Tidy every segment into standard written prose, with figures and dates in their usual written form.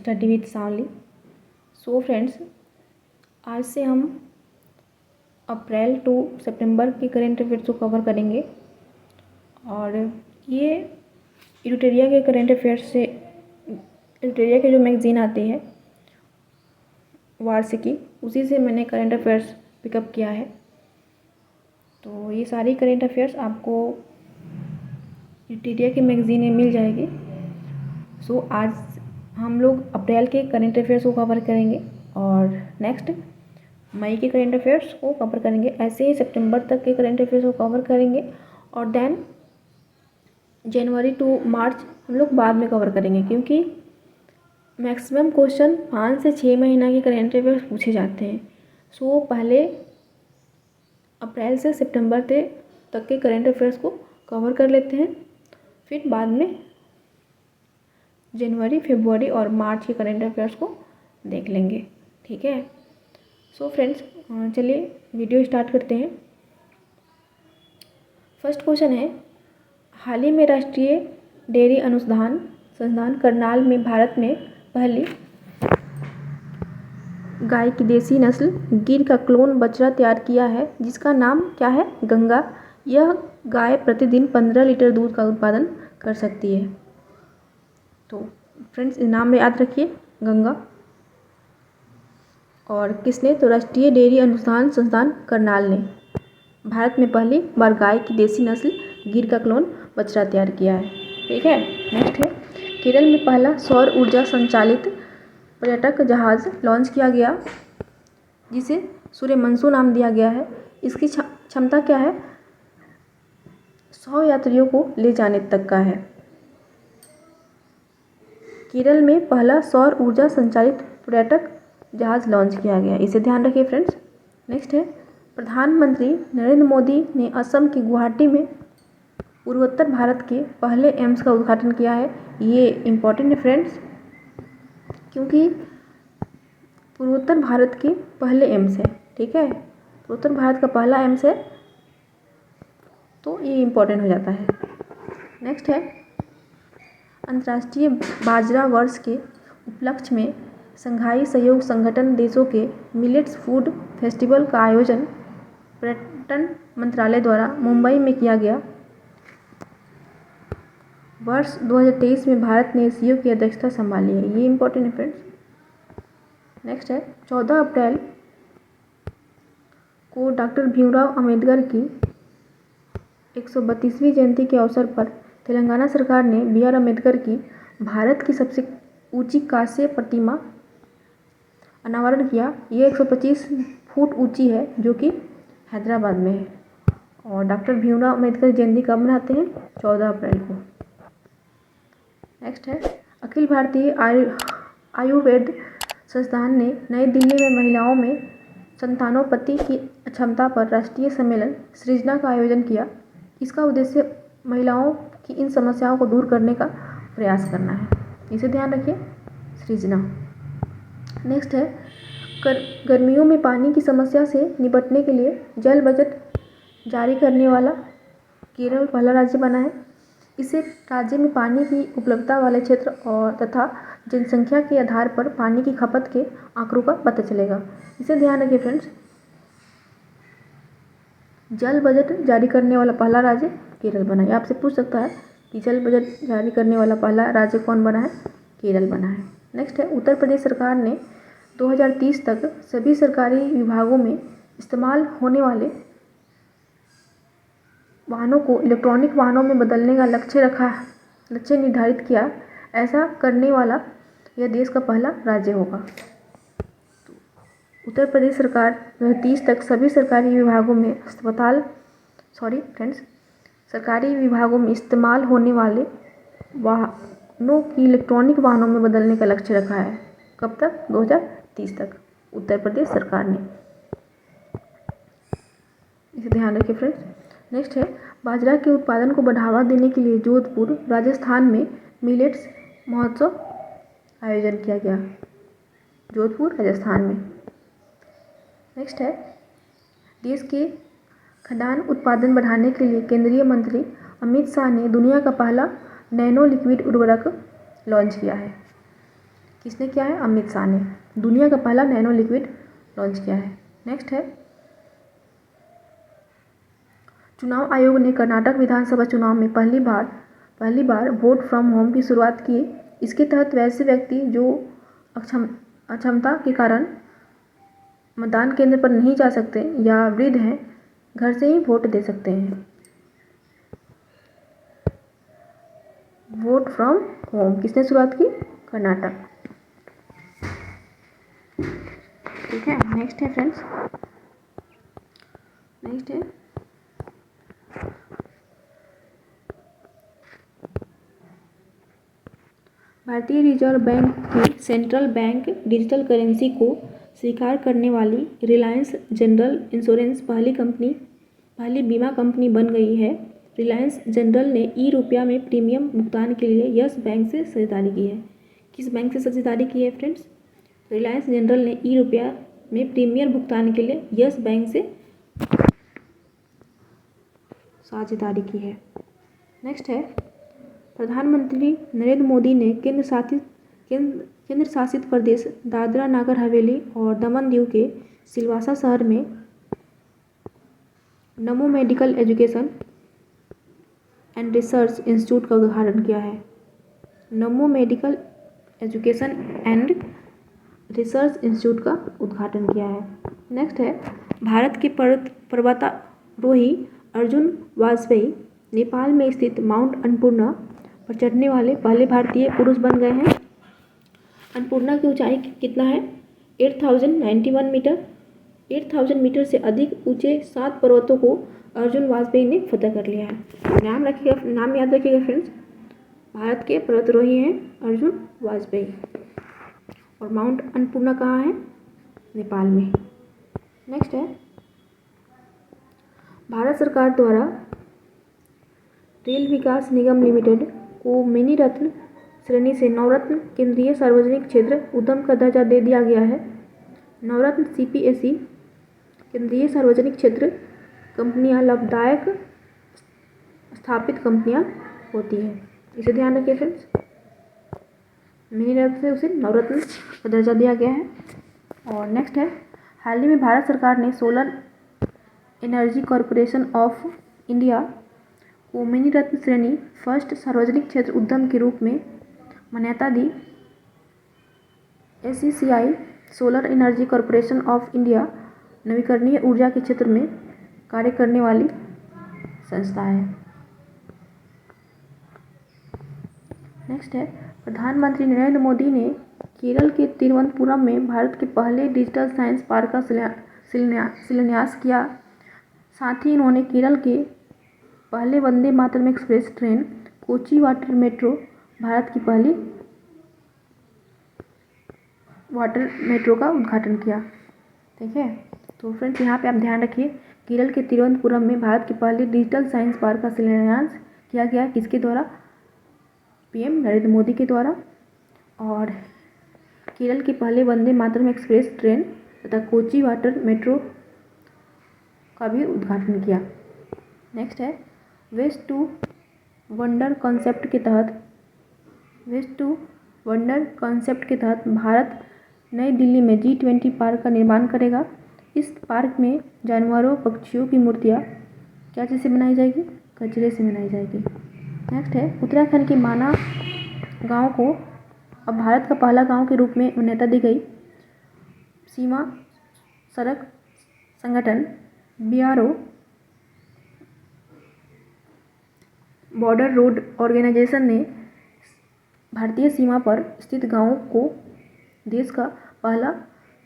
Study with Savali. So friends, आज से हम अप्रैल टू सितंबर के करेंट अफेयर्स को कवर करेंगे और ये इडुटेरिया के करेंट अफेयर्स से इडुटेरिया के जो मैगज़ीन आती है वार्षिकी, उसी से मैंने करेंट अफेयर्स पिकअप किया है। तो ये सारी करेंट अफेयर्स आपको इडुटेरिया के मैगज़ीन में मिल जाएगी। सो आज हम लोग अप्रैल के करेंट अफेयर्स को कवर करेंगे और नेक्स्ट मई के करेंट अफेयर्स को कवर करेंगे। ऐसे ही सितंबर तक के करेंट अफेयर्स को कवर करेंगे और देन जनवरी टू मार्च हम लोग बाद में कवर करेंगे, क्योंकि मैक्सिमम क्वेश्चन 5 से 6 महीना के करेंट अफेयर्स पूछे जाते हैं। सो पहले अप्रैल से सितंबर तक के करेंट अफेयर्स को कवर कर लेते हैं, फिर बाद में जनवरी, फरवरी और मार्च के करेंट अफेयर्स को देख लेंगे। ठीक है। सो फ्रेंड्स, चलिए वीडियो स्टार्ट करते हैं। फर्स्ट क्वेश्चन है, हाल ही में राष्ट्रीय डेयरी अनुसंधान संस्थान करनाल में भारत में पहली गाय की देसी नस्ल गिर का क्लोन बछड़ा तैयार किया है, जिसका नाम क्या है? गंगा। यह गाय प्रतिदिन 15 लीटर दूध का उत्पादन कर सकती है। तो फ्रेंड्स, नाम याद रखिए, गंगा। और किसने? तो राष्ट्रीय डेयरी अनुसंधान संस्थान करनाल ने भारत में पहली बार गाय की देसी नस्ल गिर का क्लोन बछड़ा तैयार किया है। ठीक है। नेक्स्ट है, केरल में पहला सौर ऊर्जा संचालित पर्यटक जहाज लॉन्च किया गया, जिसे सूर्यमंशु नाम दिया गया है। इसकी क्षमता क्या है? 100 यात्रियों को ले जाने तक का है। केरल में पहला सौर ऊर्जा संचालित पर्यटक जहाज लॉन्च किया गया, इसे ध्यान रखिए फ्रेंड्स। नेक्स्ट है, प्रधानमंत्री नरेंद्र मोदी ने असम के गुवाहाटी में पूर्वोत्तर भारत के पहले एम्स का उद्घाटन किया है। ये इम्पोर्टेंट है फ्रेंड्स, क्योंकि पूर्वोत्तर भारत के पहले एम्स है। ठीक है, पूर्वोत्तर भारत का पहला एम्स है, तो ये इम्पोर्टेंट हो जाता है। नेक्स्ट है, अंतर्राष्ट्रीय बाजरा वर्ष के उपलक्ष्य में संघाई सहयोग संगठन देशों के मिलेट्स फूड फेस्टिवल का आयोजन पर्यटन मंत्रालय द्वारा मुंबई में किया गया। वर्ष 2023 में भारत ने सीईओ की अध्यक्षता संभाली है। ये इम्पोर्टेंट है फ्रेंड्स। नेक्स्ट है, 14 अप्रैल को डॉक्टर भीमराव अंबेडकर की 132वीं जयंती के अवसर पर तेलंगाना सरकार ने BR अम्बेडकर की भारत की सबसे ऊंची कांस्य प्रतिमा अनावरण किया। ये 125 फुट ऊंची है, जो कि हैदराबाद में है। और डॉक्टर भीमराव अंबेडकर जयंती कब मनाते हैं? 14 अप्रैल को। नेक्स्ट है, अखिल भारतीय आयुर्वेद संस्थान ने नई दिल्ली में महिलाओं में संतानोपति की क्षमता पर राष्ट्रीय सम्मेलन सृजना का आयोजन किया। इसका उद्देश्य महिलाओं की इन समस्याओं को दूर करने का प्रयास करना है, इसे ध्यान रखिए, सृजना। नेक्स्ट है, गर्मियों में पानी की समस्या से निपटने के लिए जल बजट जारी करने वाला केरल पहला राज्य बना है। इससे राज्य में पानी की उपलब्धता वाले क्षेत्र और तथा जनसंख्या के आधार पर पानी की खपत के आंकड़ों का पता चलेगा, इसे ध्यान रखिए फ्रेंड्स। जल बजट जारी करने वाला पहला राज्य केरल बना है। आपसे पूछ सकता है कि जल बजट जारी करने वाला पहला राज्य कौन बना है? केरल बना है। नेक्स्ट है, उत्तर प्रदेश सरकार ने 2030 तक सभी सरकारी विभागों में इस्तेमाल होने वाले वाहनों को इलेक्ट्रॉनिक वाहनों में बदलने का लक्ष्य निर्धारित किया। ऐसा करने वाला यह देश का पहला राज्य होगा। उत्तर प्रदेश सरकार 2030 तक सभी सरकारी विभागों में सरकारी विभागों में इस्तेमाल होने वाले वाहनों की इलेक्ट्रॉनिक वाहनों में बदलने का लक्ष्य रखा है। कब तक? 2030 तक उत्तर प्रदेश सरकार ने, इसे ध्यान रखिए फ्रेंड्स। नेक्स्ट है, बाजरा के उत्पादन को बढ़ावा देने के लिए जोधपुर राजस्थान में मिलेट्स महोत्सव आयोजन किया गया, जोधपुर राजस्थान में। नेक्स्ट है, देश के खाद्यान्न उत्पादन बढ़ाने के लिए केंद्रीय मंत्री अमित शाह ने दुनिया का पहला नैनो लिक्विड उर्वरक लॉन्च किया है। किसने किया है? अमित शाह ने दुनिया का पहला नैनो लिक्विड लॉन्च किया है। नेक्स्ट है, चुनाव आयोग ने कर्नाटक विधानसभा चुनाव में पहली बार वोट फ्रॉम होम की शुरुआत की। इसके तहत वैसे व्यक्ति जो अक्षमता के कारण मतदान केंद्र पर नहीं जा सकते या वृद्ध हैं, घर से ही वोट दे सकते हैं। वोट फ्रॉम होम किसने शुरुआत की? कर्नाटक। ठीक है, नेक्स्ट है फ्रेंड्स, नेक्स्ट है भारतीय रिजर्व बैंक की सेंट्रल बैंक डिजिटल करेंसी को स्वीकार करने वाली रिलायंस जनरल इंश्योरेंस पहली बीमा कंपनी बन गई है। रिलायंस जनरल ने ई-रुपया में प्रीमियम भुगतान के लिए यस बैंक से साझेदारी की है। किस बैंक से साझेदारी की है फ्रेंड्स? रिलायंस जनरल ने ई-रुपया में प्रीमियम भुगतान के लिए यस बैंक से साझेदारी की है। नेक्स्ट है, प्रधानमंत्री नरेंद्र मोदी ने केंद्र शासित प्रदेश दादरा नगर हवेली और दमन दीव के सिलवासा शहर में नमो medical education and research institute का उद्घाटन किया है। नमो medical education and research institute का उद्घाटन किया है। नेक्स्ट है, भारत के पर्वतारोही अर्जुन वाजपेयी नेपाल में स्थित माउंट अन्नपूर्णा पर चढ़ने वाले पहले भारतीय पुरुष बन गए हैं। अन्नपूर्णा की ऊंचाई कितना है? 8091 मीटर। 8000 मीटर से अधिक ऊंचे 7 पर्वतों को अर्जुन वाजपेयी ने फतह कर लिया है। नाम याद रखिएगा फ्रेंड्स, भारत के पर्वतारोही हैं अर्जुन वाजपेयी। और माउंट अन्नपूर्णा कहाँ है? नेपाल में। नेक्स्ट है, भारत सरकार द्वारा रेल विकास निगम लिमिटेड को मिनी रत्न श्रेणी से नवरत्न केंद्रीय सार्वजनिक क्षेत्र उद्यम का दर्जा दे दिया गया है। नवरत्न CPSE केंद्रीय सार्वजनिक क्षेत्र कंपनियां लाभदायक स्थापित कंपनियां होती हैं, इसे ध्यान रखिए फ्रेंड्स। मिनी रत्न से उसे नवरत्न का दर्जा दिया गया है। और नेक्स्ट है, हाल ही में भारत सरकार ने solar energy corporation of India को मिनी रत्न श्रेणी फर्स्ट सार्वजनिक क्षेत्र उद्यम के रूप में मान्यता दी। SECI solar energy corporation of India नवीकरणीय ऊर्जा के क्षेत्र में कार्य करने वाली संस्था है। नेक्स्ट है, प्रधानमंत्री नरेंद्र मोदी ने केरल के तिरुवनंतपुरम में भारत के पहले डिजिटल साइंस पार्क का शिलान्यास किया। साथ ही इन्होंने केरल के पहले Vande Mataram express train Kochi water metro Bharat की पहली वाटर मेट्रो का उद्घाटन किया। ठीक है, तो फ्रेंड्स यहाँ पे आप ध्यान रखिए, केरल के तिरुवनंतपुरम में भारत के पहले डिजिटल साइंस पार्क का शिलान्यास किया गया। किसके द्वारा? PM नरेंद्र मोदी के द्वारा। और केरल के पहले वंदे मातरम एक्सप्रेस ट्रेन तथा कोची वाटर मेट्रो का भी उद्घाटन किया। नेक्स्ट है, वेस्ट टू वंडर कॉन्सेप्ट के तहत भारत नई दिल्ली में G20 पार्क का निर्माण करेगा। इस पार्क में जानवरों पक्षियों की मूर्तियाँ क्या चीज़ से बनाई जाएगी? कचरे से बनाई जाएगी। नेक्स्ट है, उत्तराखंड के माना गांव को अब भारत का पहला गांव के रूप में मान्यता दी गई। सीमा सड़क संगठन BRO बॉर्डर रोड ऑर्गेनाइजेशन ने भारतीय सीमा पर स्थित गांवों को देश का पहला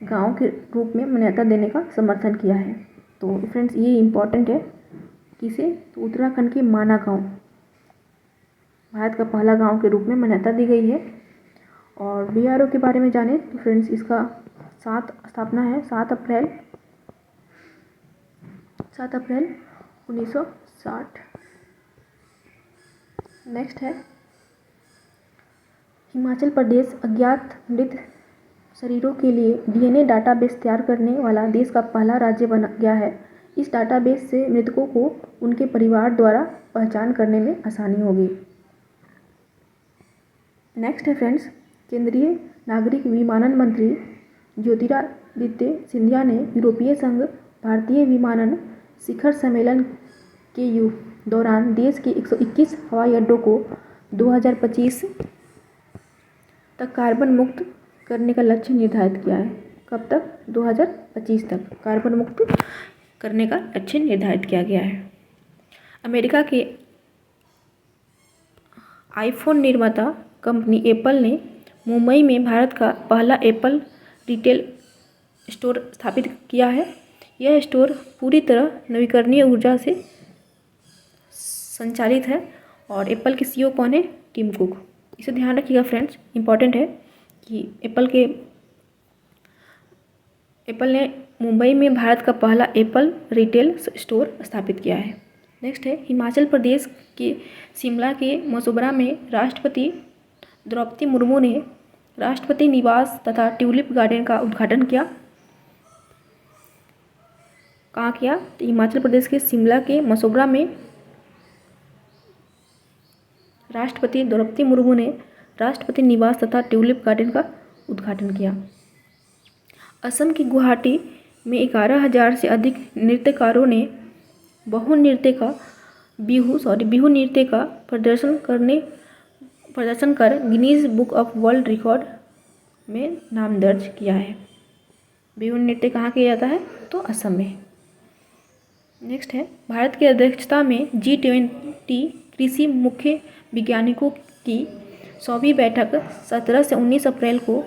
गांव के रूप में मान्यता देने का समर्थन किया है। तो फ्रेंड्स ये इम्पॉर्टेंट है, किसे? तो उत्तराखंड के माना गांव भारत का पहला गांव के रूप में मान्यता दी गई है। और BRO के बारे में जाने तो फ्रेंड्स इसका स्थापना है 7 अप्रैल 1960। नेक्स्ट है, हिमाचल प्रदेश अज्ञात मृत शरीरों के लिए DNA डाटाबेस तैयार करने वाला देश का पहला राज्य बन गया है। इस डाटाबेस से मृतकों को उनके परिवार द्वारा पहचान करने में आसानी होगी। नेक्स्ट है फ्रेंड्स, केंद्रीय नागरिक विमानन मंत्री ज्योतिरादित्य सिंधिया ने यूरोपीय संघ भारतीय विमानन शिखर सम्मेलन के दौरान देश के 121 हवाई अड्डों को 2025 तक कार्बन मुक्त करने का लक्ष्य निर्धारित किया है। कब तक? 2025 तक कार्बन मुक्त करने का लक्ष्य निर्धारित किया गया है। अमेरिका के आईफोन निर्माता कंपनी एप्पल ने मुंबई में भारत का पहला एप्पल रिटेल स्टोर स्थापित किया है। यह स्टोर पूरी तरह नवीकरणीय ऊर्जा से संचालित है और एप्पल के सीईओ कौन है? Tim Cook. इसे ध्यान रखिएगा फ्रेंड्स, इंपॉर्टेंट है कि एप्पल ने मुंबई में भारत का पहला एप्पल रिटेल स्टोर स्थापित किया है। नेक्स्ट है हिमाचल प्रदेश के शिमला के मसोबरा में राष्ट्रपति द्रौपदी मुर्मू ने राष्ट्रपति निवास तथा ट्यूलिप गार्डन का उद्घाटन किया। कहाँ किया? तो हिमाचल प्रदेश के शिमला के मसोबरा में राष्ट्रपति द्रौपदी मुर्मू ने राष्ट्रपति निवास तथा ट्यूलिप गार्डन का उद्घाटन किया। असम की गुवाहाटी में 11,000 से अधिक नृत्यकारों ने बिहू नृत्य का प्रदर्शन कर Guinness book of world record में नाम दर्ज किया है। बिहू नृत्य कहाँ किया जाता है? तो असम में। नेक्स्ट है भारत की अध्यक्षता में G20 कृषि मुख्य वैज्ञानिकों की 100वीं बैठक 17 से 19 अप्रैल को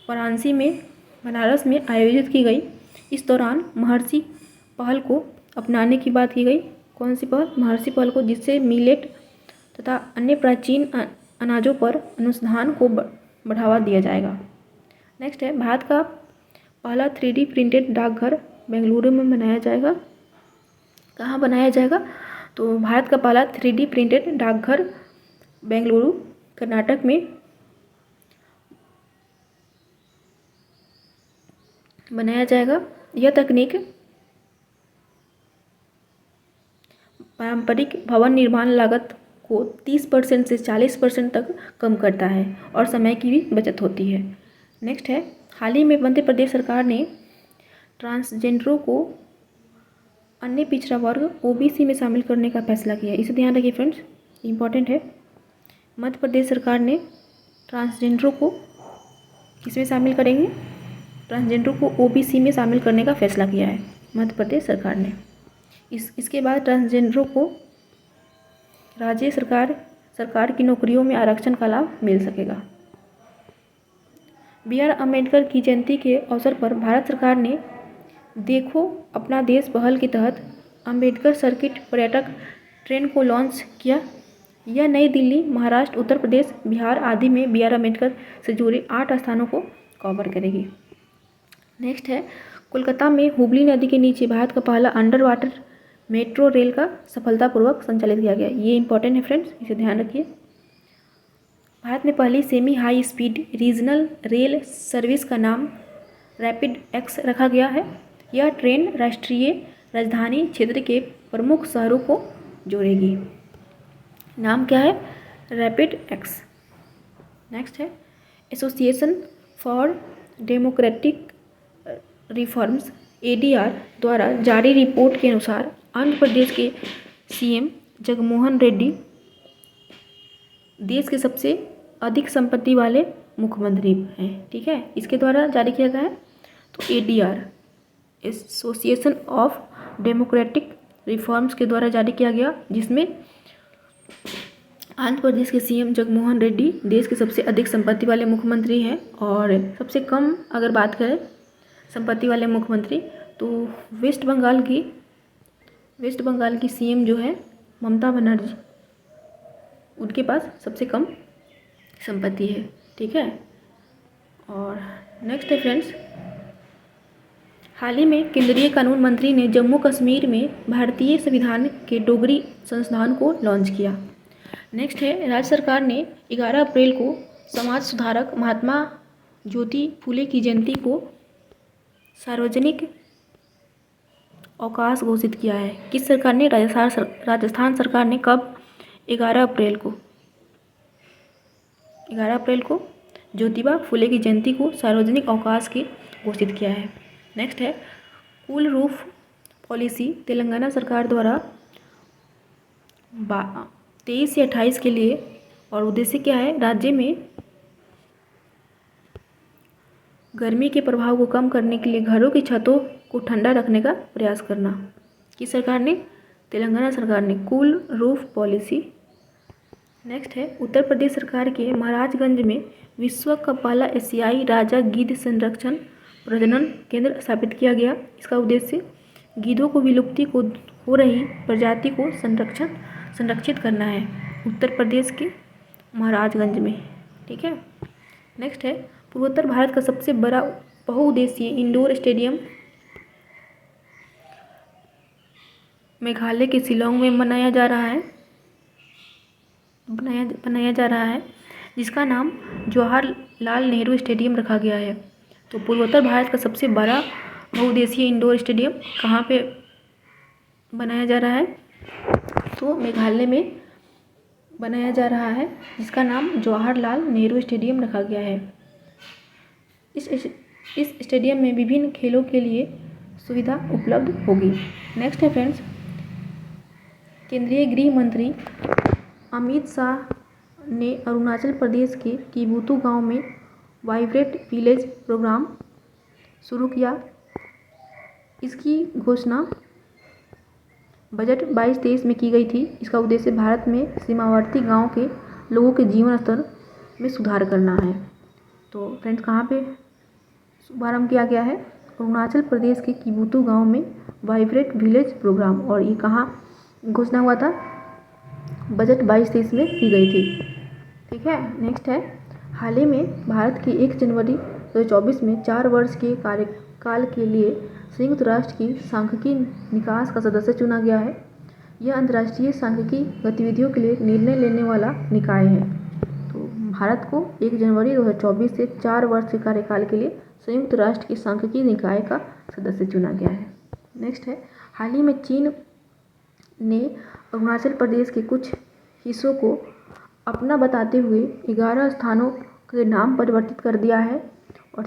बनारस में आयोजित की गई। इस दौरान महर्षि पहल को अपनाने की बात की गई। कौन सी पहल? महर्षि पहल को, जिससे मिलेट तथा अन्य प्राचीन अनाजों पर अनुसंधान को बढ़ावा दिया जाएगा। नेक्स्ट है भारत का पहला 3D प्रिंटेड डाकघर बेंगलुरु में बनाया जाएगा। कहाँ बनाया जाएगा? तो भारत का पहला 3D प्रिंटेड डाकघर बेंगलुरु कर्नाटक में बनाया जाएगा। यह तकनीक पारंपरिक भवन निर्माण लागत को 30% से 40% तक कम करता है और समय की भी बचत होती है। नेक्स्ट है हाल ही में मध्य प्रदेश सरकार ने ट्रांसजेंडरों को अन्य पिछड़ा वर्ग OBC में शामिल करने का फैसला किया है। इसे ध्यान रखिए फ्रेंड्स, इंपॉर्टेंट है। मध्य प्रदेश सरकार ने ट्रांसजेंडरों को किसमें शामिल करेंगे? ट्रांसजेंडरों को OBC में शामिल करने का फैसला किया है मध्य प्रदेश सरकार ने। इसके बाद ट्रांसजेंडरों को राज्य सरकार की नौकरियों में आरक्षण का लाभ मिल सकेगा। BR अम्बेडकर की जयंती के अवसर पर भारत सरकार ने देखो अपना देश पहल के तहत अम्बेडकर सर्किट पर्यटक ट्रेन को लॉन्च किया। यह नई दिल्ली, महाराष्ट्र, उत्तर प्रदेश, बिहार आदि में BR अम्बेडकर से जुड़े 8 स्थानों को कवर करेगी। नेक्स्ट है कोलकाता में हुबली नदी के नीचे भारत का पहला अंडर वाटर मेट्रो रेल का सफलतापूर्वक संचालित किया गया। ये इंपॉर्टेंट है फ्रेंड्स, इसे ध्यान रखिए। भारत में पहली semi high speed regional rail service का नाम रैपिड एक्स रखा गया है। यह ट्रेन राष्ट्रीय राजधानी क्षेत्र के प्रमुख शहरों को जोड़ेगी। नाम क्या है? Rapid x. नेक्स्ट है association for democratic reforms ADR द्वारा जारी रिपोर्ट के अनुसार आंध्र प्रदेश के CM जगनमोहन रेड्डी देश के सबसे अधिक संपत्ति वाले मुख्यमंत्री हैं। ठीक है, इसके द्वारा जारी किया गया है। तो ADR association of democratic reforms के द्वारा जारी किया गया, जिसमें आंध्र प्रदेश के CM जगनमोहन रेड्डी देश के सबसे अधिक संपत्ति वाले मुख्यमंत्री हैं और सबसे कम अगर बात करें संपत्ति वाले मुख्यमंत्री तो वेस्ट बंगाल की CM जो है ममता बनर्जी, उनके पास सबसे कम संपत्ति है। ठीक है, और नेक्स्ट है फ्रेंड्स, हाल ही में केंद्रीय कानून मंत्री ने जम्मू कश्मीर में भारतीय संविधान के डोगरी संस्थान को लॉन्च किया। नेक्स्ट है राज्य सरकार ने 11 अप्रैल को समाज सुधारक महात्मा ज्योति फुले की जयंती को सार्वजनिक अवकाश घोषित किया है। किस सरकार ने? राजस्थान सरकार ने। कब? 11 अप्रैल को। 11 अप्रैल को ज्योतिबा फुले की जयंती को सार्वजनिक अवकाश की घोषित किया है। नेक्स्ट है कूल रूफ पॉलिसी तेलंगाना सरकार द्वारा 23 से 28 के लिए, और उद्देश्य क्या है, राज्य में गर्मी के प्रभाव को कम करने के लिए घरों की छतों को ठंडा रखने का प्रयास करना। किस सरकार ने? तेलंगाना सरकार ने कूल रूफ पॉलिसी। नेक्स्ट है उत्तर प्रदेश सरकार के महाराजगंज में विश्व का पहला एशियाई राजा गिद्ध संरक्षण प्रजनन केंद्र स्थापित किया गया। इसका उद्देश्य गिद्धों को विलुप्ति को हो रही प्रजाति को संरक्षित करना है, उत्तर प्रदेश के महाराजगंज में। ठीक है। नेक्स्ट है पूर्वोत्तर भारत का सबसे बड़ा बहुउद्देशीय इंडोर स्टेडियम मेघालय के शिलांग में बनाया जा रहा है जिसका नाम जवाहरलाल नेहरू स्टेडियम रखा गया है। तो पूर्वोत्तर भारत का सबसे बड़ा बहुउद्देशीय इंडोर स्टेडियम कहाँ पे बनाया जा रहा है? तो मेघालय में बनाया जा रहा है जिसका नाम जवाहरलाल नेहरू स्टेडियम रखा गया है। इस स्टेडियम में विभिन्न खेलों के लिए सुविधा उपलब्ध होगी। नेक्स्ट है फ्रेंड्स केंद्रीय गृह मंत्री अमित शाह ने अरुणाचल प्रदेश के किबुतु गांव में वाइब्रेंट विलेज प्रोग्राम शुरू किया। इसकी घोषणा बजट 22-23 में की गई थी। इसका उद्देश्य भारत में सीमावर्ती गांव के लोगों के जीवन स्तर में सुधार करना है। तो फ्रेंड्स कहाँ पे शुभारंभ किया गया है? अरुणाचल प्रदेश के किबुतु गांव में वाइब्रेंट विलेज प्रोग्राम, और ये कहाँ घोषणा हुआ था? बजट 22-23 में की गई थी। ठीक है। नेक्स्ट है हाल ही में भारत की 1 जनवरी 2024 में 4 वर्ष के कार्यकाल के लिए संयुक्त राष्ट्र की सांख्यिकी निकाय का सदस्य चुना गया है। यह अंतर्राष्ट्रीय सांख्यिकी गतिविधियों के लिए निर्णय लेने वाला निकाय है। तो भारत को 1 जनवरी 2024 से 4 वर्ष के कार्यकाल के लिए संयुक्त राष्ट्र की सांख्यिकी निकाय का सदस्य चुना गया है। नेक्स्ट है हाल ही में चीन ने अरुणाचल प्रदेश के कुछ हिस्सों को अपना बताते हुए 11 स्थानों के नाम परिवर्तित कर दिया है, और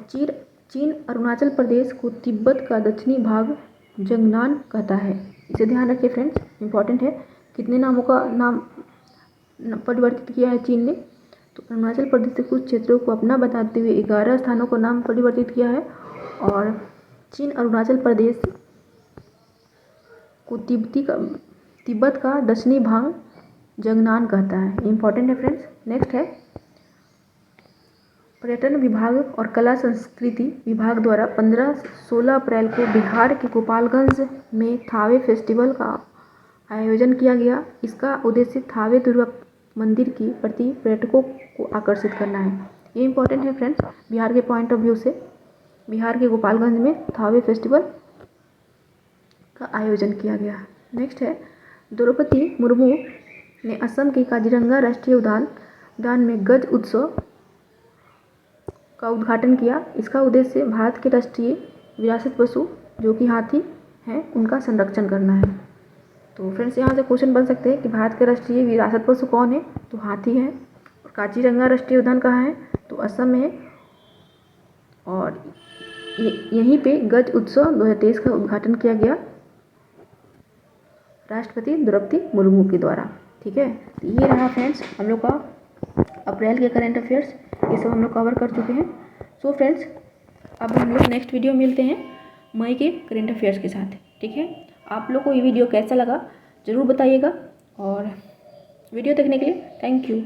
चीन अरुणाचल प्रदेश को तिब्बत का दक्षिणी भाग जंगनान कहता है। इसे ध्यान रखिए फ्रेंड्स, इंपॉर्टेंट है। कितने नामों का नाम परिवर्तित किया है चीन ने? तो अरुणाचल प्रदेश के कुछ क्षेत्रों को अपना बताते हुए 11 स्थानों को नाम परिवर्तित किया है, और चीन अरुणाचल प्रदेश को तिब्बत का दक्षिणी भाग जंगनान कहता है। इंपॉर्टेंट है फ्रेंड्स। नेक्स्ट है पर्यटन विभाग और कला संस्कृति विभाग द्वारा 15-16 अप्रैल को बिहार के गोपालगंज में थावे फेस्टिवल का आयोजन किया गया। इसका उद्देश्य थावे दुर्गा मंदिर के प्रति पर्यटकों को आकर्षित करना है। ये इंपॉर्टेंट है फ्रेंड्स बिहार के पॉइंट ऑफ व्यू से। बिहार के गोपालगंज में थावे फेस्टिवल का आयोजन किया गया। नेक्स्ट है द्रौपदी मुर्मू ने असम के काजीरंगा राष्ट्रीय उद्यान में गज उत्सव का उद्घाटन किया। इसका उद्देश्य भारत के राष्ट्रीय विरासत पशु जो कि हाथी हैं उनका संरक्षण करना है। तो फ्रेंड्स यहाँ से क्वेश्चन बन सकते हैं कि भारत के राष्ट्रीय विरासत पशु कौन है? तो हाथी है। और काजीरंगा राष्ट्रीय उद्यान कहाँ है? तो असम में है। और यहीं पे गज उत्सव 2023 का उद्घाटन किया गया राष्ट्रपति द्रौपदी मुर्मू के द्वारा। ठीक है। तो ये रहा फ्रेंड्स हम लोग का अप्रैल के करंट अफेयर्स, ये सब हम लोग कवर कर चुके हैं। सो फ्रेंड्स अब हम लोग नेक्स्ट वीडियो मिलते हैं मई के करंट अफेयर्स के साथ। ठीक है। आप लोग को ये वीडियो कैसा लगा ज़रूर बताइएगा, और वीडियो देखने के लिए थैंक यू।